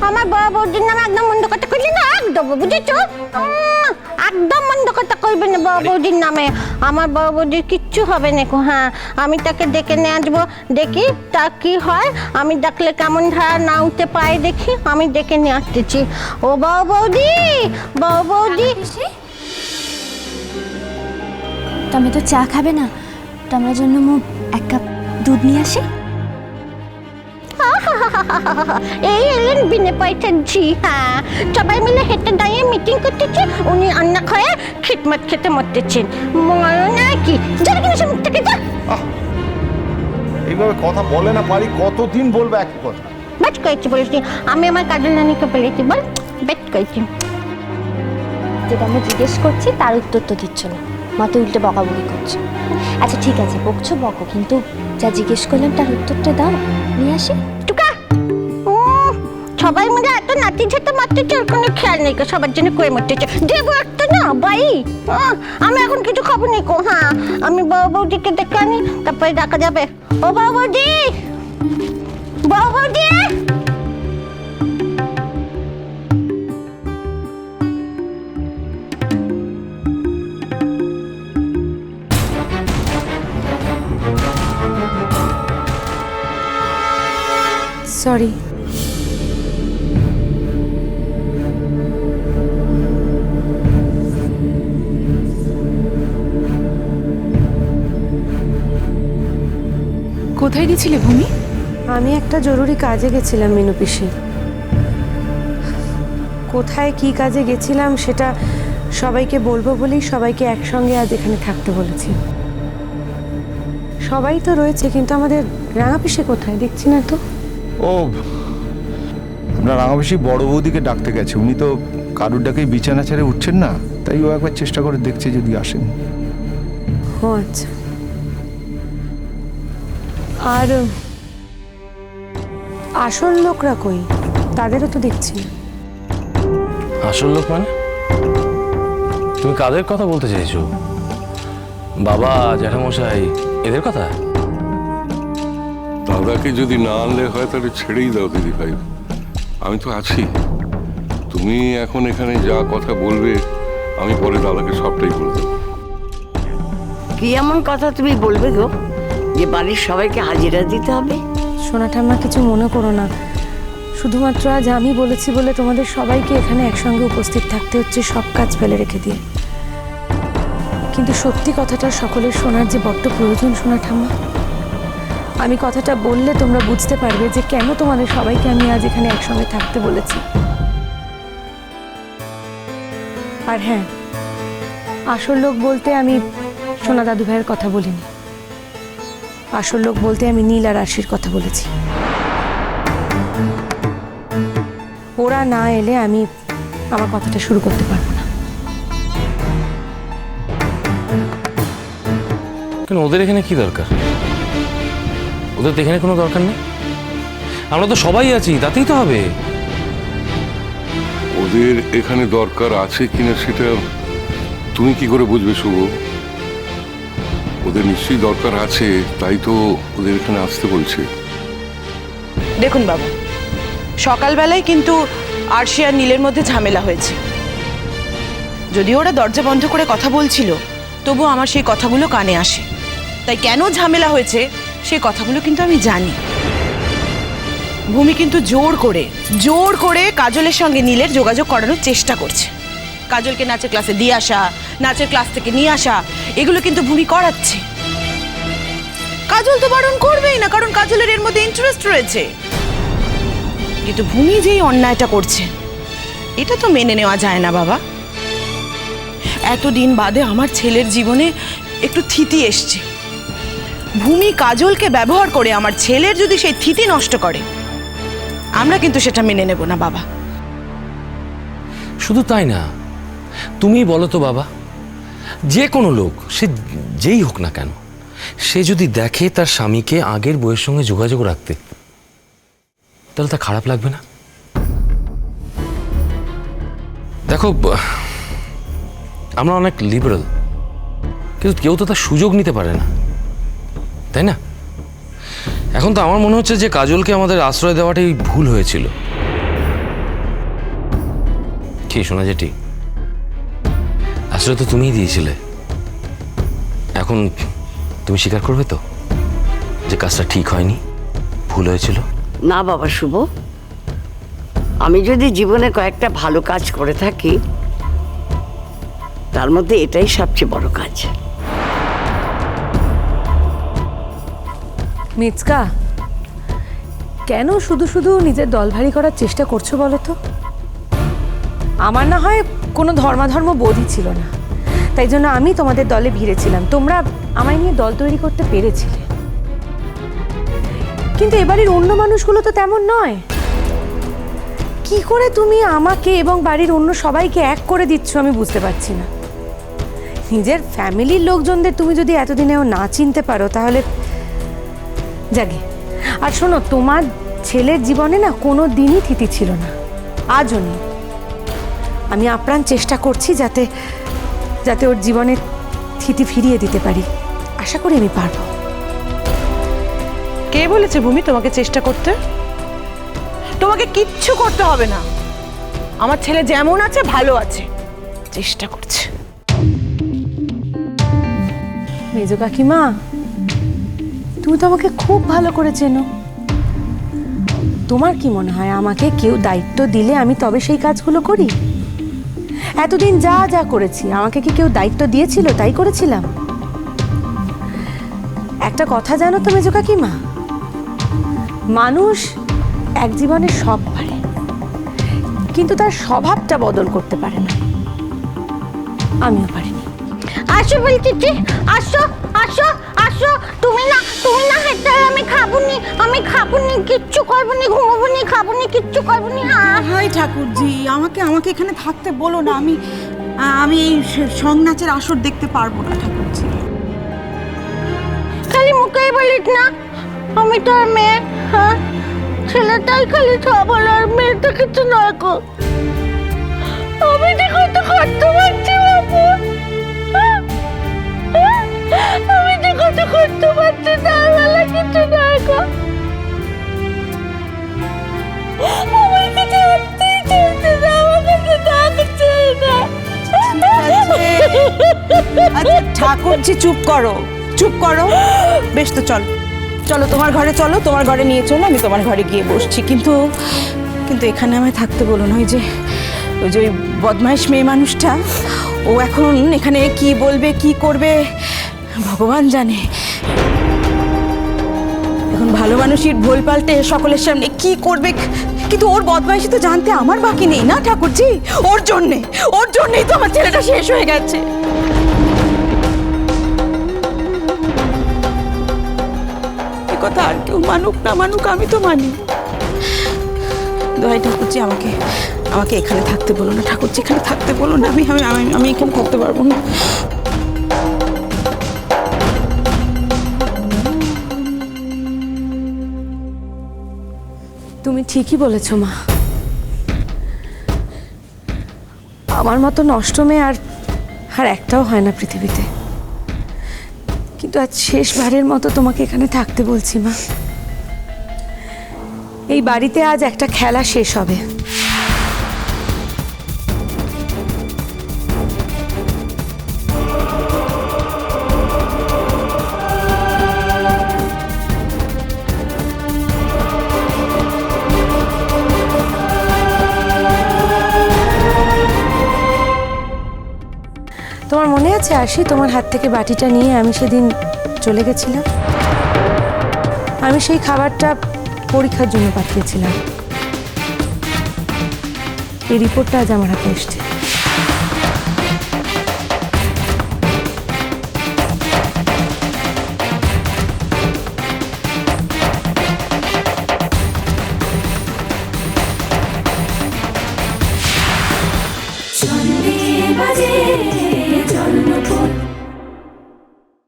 আমার বড় বৌদির নামে একদম মন্দ কথা কইলি না, একদম বুঝেছো? একদম মন্দ কথা কইবে না বড় বৌদির নামে। আমার বড় বৌদির কিচ্ছু হবে না। হ্যাঁ, আমি তাকে ডেকে নিয়ে আসবো, দেখি তা কি হয়। আমি ডাকলে কেমন ধারা না উঠতে পারে দেখি, আমি ডেকে নিয়ে আসতেছি। ও বড় বৌদি, বড় বৌদি। তুমি তো চা খাবে না, তোমার জন্য এক কাপ দুধ নিয়ে আসি। এই এলেন বিনে পয়সার ঝি। হ্যাঁ, সবাই মিলে হেঁটে দাঁড়িয়ে মিটিং করতেছে, উনি অন্য খায় খিটমট খেতে মরতেছেন। নাকি যার কিনা সে মুখ থেকে যা। এইভাবে কথা বলে না পারি, কতদিন বলবো একই কথা? বেশ কয়েছি বলেছি, আমি আমার কাজল নানিকে বলেছি। বল, বেশ কয়েছি। যেটা আমি জিজ্ঞেস করছি তার উত্তর তো দিচ্ছ না, মাথা উল্টে বকাবকি করছো। আচ্ছা ঠিক আছে, বকছো বকো, কিন্তু যা জিজ্ঞেস করলাম তার উত্তরটা দাও। নিয়ে আসি। টুকা সবাই মিলে এত নাতি ঝেঁতে মারতেছে, ওর কোনো খেয়াল নেই। সবার জন্য কয়ে মরতেছে, দেবো একটা না ভাই। আমি এখন কিছু খাবো নি। হ্যাঁ, আমি বড় বৌদিকে ডেকে আনি, তারপরে ডাকা যাবে। ও বড় বৌদি, বড় বৌদি। সরি। কোথায় গেছিলে ভূমি? আমি একটা জরুরি কাজে গেছিলাম মিনু পিসি। কোথায় কি কাজে গেছিলাম সেটা সবাইকে বলবো বলেই সবাইকে একসঙ্গে আজ এখানে থাকতে বলেছি। সবাই তো রয়েছে, কিন্তু আমাদের রাঙা পিসি কোথায় দেখছি না তো। ও, আপনার রাঙাবেশি বড় বৌদিকে ডাকতে গেছে। উনি তো কারুর ডাকেই বিছানা ছেড়ে উঠছেন না, তাই ও একবার চেষ্টা করে দেখছে যদি আসেন। ও আচ্ছা। আর আসল লোকরা কই? তাদেরও তো দেখছি না। আসল লোক মানে? তুমি কাদের কথা বলতে চাইছো? বাবা, জ্যাঠামশাই, এদের কথা? দাদাকে যদি না আনলে হয় তাহলে ছেড়েই দাও দিদি ভাই, আমি তো আছি। তুমি এখন এখানে যা কথা বলবে আমি পরে দাদাকে সবটাই বলে দেবো। কি এমন কথা তুমি বলবে গো যে বাড়ির সবাইকে হাজিরা দিতে হবে? সোনা ঠাম্মা, কিছু মনে করো না। শুধুমাত্র আজ আমি বলেছি বলে তোমাদের সবাইকে এখানে একসঙ্গে উপস্থিত থাকতে হচ্ছে, সব কাজ ফেলে রেখে দিয়ে। কিন্তু সত্যি কথাটা সকলের শোনার যে বড্ড প্রয়োজন সোনা ঠাম্মা। আমি কথাটা বললে তোমরা বুঝতে পারবে যে কেন তোমাদের সবাইকে আমি আজ এখানে একসঙ্গে থাকতে বলেছি। আর হ্যাঁ, আসল লোক বলতে আমি সোনা দাদু ভাইয়ের কথা বলিনি। আসল লোক বলতে আমি নীল আর আশির কথা বলেছি। ওরা না এলে আমি আমার কথাটা শুরু করতে পারবো না। কেন, ওদের এখানে কি দরকার? ওদের তো এখানে কোনো দরকার নেই। আমরা তো সবাই আছি, তাতেই তো হবে। ওদের এখানে দরকার আছে কিনা সেটা তুমি কি করে বুঝবে শুভ? ওদের নিশ্চয়ই দরকার আছে, তাই তো ওদের এখানে আসতে বলছে। দেখুন বাবা, সকালবেলায় কিন্তু আরশি আর নীলের মধ্যে ঝামেলা হয়েছে। যদিও ওরা দরজা বন্ধ করে কথা বলছিল, তবু আমার সেই কথাগুলো কানে আসে। তাই কেন ঝামেলা হয়েছে সেই কথাগুলো কিন্তু আমি জানি। ভূমি কিন্তু জোর করে কাজলের সঙ্গে নীলের যোগাযোগ করানোর চেষ্টা করছে। কাজলকে নাচের ক্লাসে দিয়ে আসা, নাচের ক্লাস থেকে নিয়ে আসা, এগুলো কিন্তু ভূমি করাচ্ছে। কাজল তো বারণ করবেই না, কারণ কাজলের এর মধ্যে ইন্টারেস্ট রয়েছে। কিন্তু ভূমি যেই অন্যায়টা করছে, এটা তো মেনে নেওয়া যায় না বাবা। এতদিন বাদে আমার ছেলের জীবনে একটু থিতি এসছে। ভূমি কাজলকে ব্যবহার করে আমার ছেলের যদি সেই থিতি নষ্ট করে, আমরা কিন্তু সেটা মেনে নেব না বাবা। শুধু তাই না, তুমি বলো তো বাবা, যে কোনো লোক, সে যেই হোক না কেন, সে যদি দেখে তার স্বামীকে আগের বউয়ের সঙ্গে যোগাযোগ রাখতে, তাহলে তা খারাপ লাগবে না? দেখো, আমরা অনেক লিবারেল, কিন্তু কেউ তো তার সুযোগ নিতে পারে না, তাই না? এখন তো আমার মনে হচ্ছে যে কাজলকে আমাদের আশ্রয় দেওয়াটাই ভুল হয়েছিল। কি শোনা যেটি? আসলে তো তুমিই দিয়েছিলে। এখন তুমি স্বীকার করবে তো যে কাজটা ঠিক হয়নি, ভুল হয়েছিল? না বাবা শুভ, আমি যদি জীবনে কয়েকটা ভালো কাজ করে থাকি তার মধ্যে এটাই সবচেয়ে বড় কাজ। মিচকা, কেন শুধু শুধু নিজের দল ভারী করার চেষ্টা করছো বলো তো? আমার না হয় কোনো ধর্মাধর্ম বোধই ছিল না, তাই জন্য আমি তোমাদের দলে ভিড়েছিলাম, তোমরা আমায় নিয়ে দল তৈরি করতে পেরেছিলে। কিন্তু এবারের অন্য মানুষগুলো তো তেমন নয়। কি করে তুমি আমাকে এবং বাড়ির অন্য সবাইকে এক করে দিচ্ছ আমি বুঝতে পারছি না। নিজের ফ্যামিলির লোকজনদের তুমি যদি এতদিনেও না চিনতে পারো তাহলে জাগে। আর শোনো, তোমার ছেলের জীবনে না কোনো দিনই থিতি ছিল না, আজও নেই। আমি আপ্রাণ চেষ্টা করছি যাতে যাতে ওর জীবনে থিতি ফিরিয়ে দিতে পারি। আশা করি আমি পারবো। কে বলেছে ভূমি তোমাকে চেষ্টা করতে? তোমাকে কিচ্ছু করতে হবে না। আমার ছেলে যেমন আছে ভালো আছে, চেষ্টা করছে। মেজ কাকিমা, তুমি তো আমাকে খুব ভালো করে চেনো। তোমার কি মনে হয় আমাকে কেউ দায়িত্ব দিলে আমি তবে সেই কাজগুলো করি? এতদিন যা যা করেছি আমাকে কি কেউ দায়িত্ব দিয়েছিল তাই করেছিলাম? একটা কথা জানো তো মেজ কাকিমা, মানুষ এক জীবনে সব পারে কিন্তু তার স্বভাবটা বদল করতে পারে না। আমিও পারিনি। আসো বলছি, আসো আসো আসো। তুমি না হেঁটে আমি খাবুনি, কিচ্ছু করবনি, ঘুমাবনি, খাবুনি, কিচ্ছু করবনি। হাই ঠাকুরজি, আমাকে এখানে থাকতে বলো না। আমি এই সং নাচের আসর দেখতে পারবো না ঠাকুরজি। খালি মুখেই বলিস না আমি তোর মেয়ে। হ্যাঁ, ছেলেটাই খালি সব হলো আর মেয়েটা কিছু নয় গো। আমি যে কত কষ্ট পাচ্ছি বাবু, আমি যে কত কষ্ট পাচ্ছি তার বেলা কিছু নয় গো। আমার কাছে হাঁটতেই চলছে না, আমার কাছে ডাকছে না। আচ্ছা ঠাকুরজি চুপ করো। বেশ, তো চলো তোমার ঘরে চলো, তোমার ঘরে নিয়ে চলো, আমি তোমার ঘরে গিয়ে বসছি। কিন্তু এখানে আমায় থাকতে বলো না। ওই যে ওই বদমাইশ মেয়ে মানুষটা, ও এখন এখানে কি বলবে কি করবে ভগবান জানে। এখন ভালো মানুষের ভোল পাল্টে সকলের সামনে কি করবে, কিন্তু ওর বদমাইশি তো জানতে আমার বাকি নেই না ঠাকুরজি। ওর জন্যেই তো আমার ছেলেটা শেষ হয়ে গেছে। এ কথা আর কেউ মানুক না মানুক, আমি তো মানি। দোহাই ঠাকুরজি, আমাকে এখানে থাকতে বলো না ঠাকুরজি, এখানে থাকতে বলো না। আমি এখানে থাকতে পারবো না। তুমি ঠিকই বলেছ মা। আমার মতো নষ্ট মেয়ে আর একটাও হয় না পৃথিবীতে। কিন্তু আজ শেষবারের মতো তোমাকে এখানে থাকতে বলছি মা। এই বাড়িতে আজ একটা খেলা শেষ হবে। তোমার মনে আছে আশি, তোমার হাত থেকে বাটিটা নিয়ে আমি সেদিন চলে গেছিলাম? আমি সেই খাবারটা পরীক্ষার জন্য পাঠিয়েছিলাম। এই রিপোর্টটা আজ আমার হাতে এসছে।